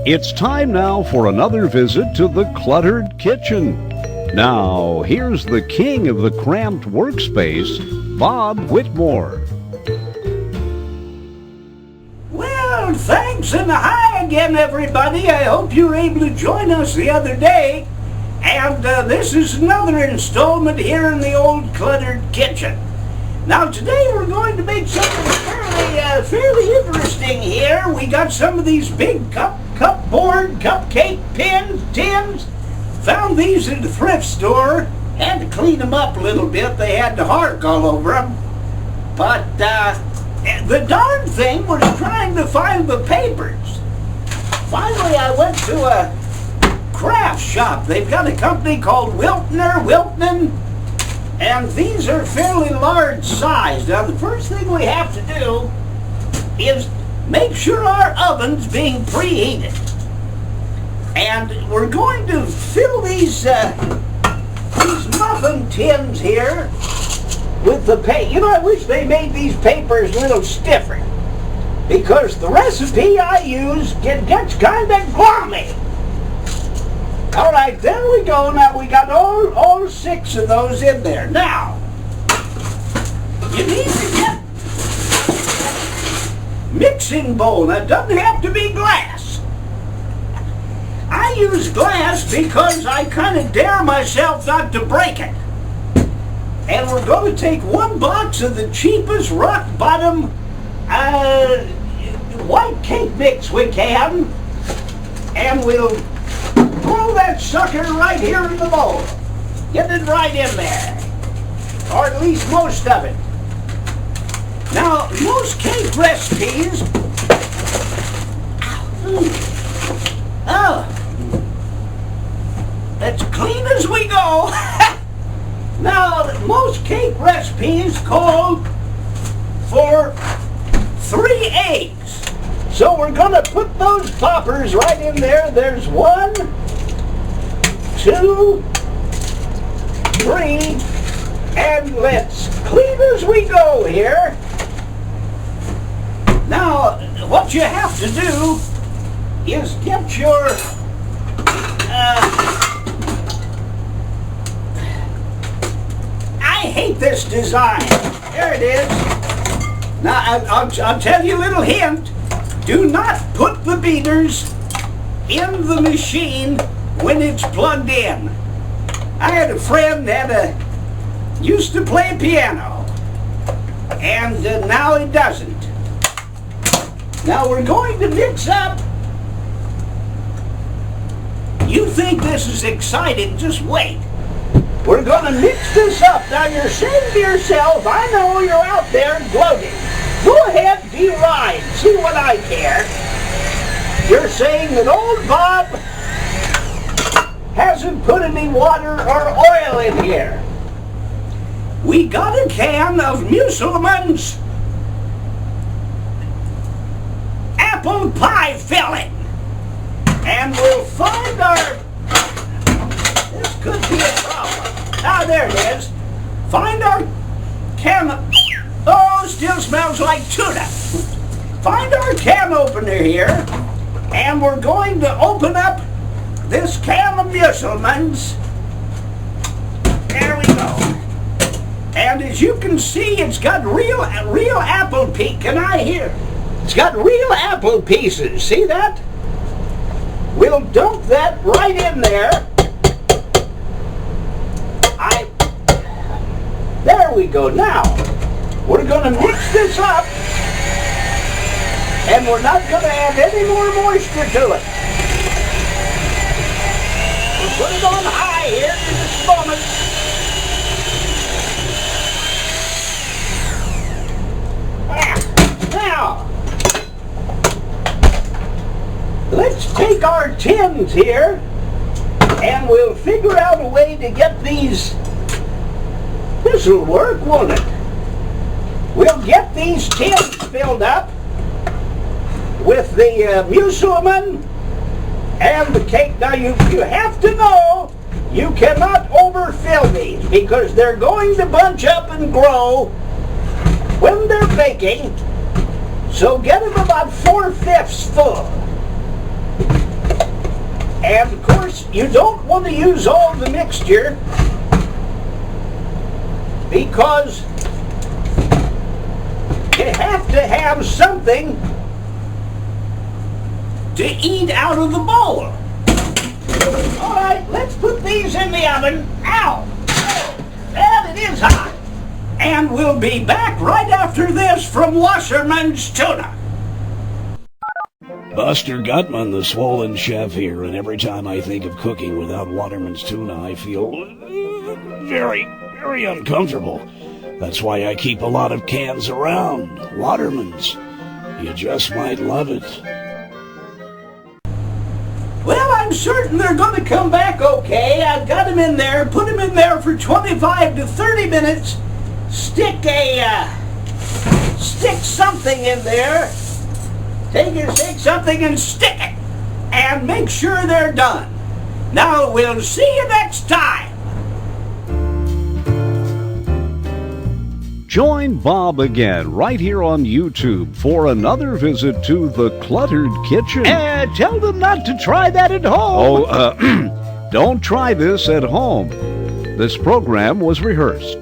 It's time now for another visit to the cluttered kitchen. Now, here's the king of the cramped workspace, Bob Whitmore. Well, thanks and hi again, everybody. I hope you were able to join us the other day. And this is another installment here in the old cluttered kitchen. Now, today we're going to make something fairly interesting here. We got some of these big cupboard, cupcake tins. Found these in the thrift store. Had to clean them up a little bit. They had the hark all over them. But the darn thing was trying to find the papers. Finally, I went to a craft shop. They've got a company called Wilton, and these are fairly large size. Now, the first thing we have to do is make sure our oven's being preheated. And we're going to fill these muffin tins here with the paper. You know, I wish they made these papers a little stiffer, because the recipe I use gets kind of glommy. All right, there we go. Now we got all 6 of those in there. Now, you need to get mixing bowl. Now, it doesn't have to be glass. I use glass because I kind of dare myself not to break it. And we're going to take 1 box of the cheapest rock bottom white cake mix we can, and we'll throw that sucker right here in the bowl. Get it right in there, or at least most of it. Now, most cake recipes, as clean as we go. Now, most cake recipes call for 3 eggs. So we're going to put those poppers right in there. There's 1, 2, 3, and let's clean as we go here. Now, what you have to do is get your I hate this design. There it is. Now, I'll tell you a little hint. Do not put the beaters in the machine when it's plugged in. I had a friend that used to play piano, and now he doesn't. Now we're going to mix up. You think this is exciting, just wait. We're going to mix this up. Now you're saying to yourself, I know you're out there gloating. Go ahead, deride. See what I care. You're saying that old Bob hasn't put any water or oil in here. We got a can of Musselman's apple pie filling. And we'll find our... This could be a problem. Ah, there it is. Find our can of... Oh, still smells like tuna. Find our can opener here, and we're going to open up this can of Musselman's. There we go. And as you can see, it's got real apple pieces. Can I hear? It's got real apple pieces. See that? We'll dump that right in there. There we go. Now, we're going to mix this up, and we're not going to add any more moisture to it. We'll put it on high here in this moment. Now, let's take our tins here, and we'll figure out a way to get these. This'll work, won't it? We'll get these tins filled up with the Musselman and the cake. Now you have to know you cannot overfill these, because they're going to bunch up and grow when they're baking. So get them about 4/5 full. And of course, you don't want to use all the mixture because you have to have something to eat out of the bowl. All right, let's put these in the oven. Ow! Well, it is hot. And we'll be back right after this from Wasserman's Tuna. Buster Gutman, the swollen chef here, and every time I think of cooking without Waterman's tuna, I feel very, very uncomfortable. That's why I keep a lot of cans around. Waterman's. You just might love it. Well, I'm certain they're going to come back okay. I've got them in there. Put them in there for 25 to 30 minutes. Stick something in there. Take something and stick it. And make sure they're done. Now, we'll see you next time. Join Bob again right here on YouTube for another visit to the Cluttered Kitchen. Tell them not to try that at home. Don't try this at home. This program was rehearsed.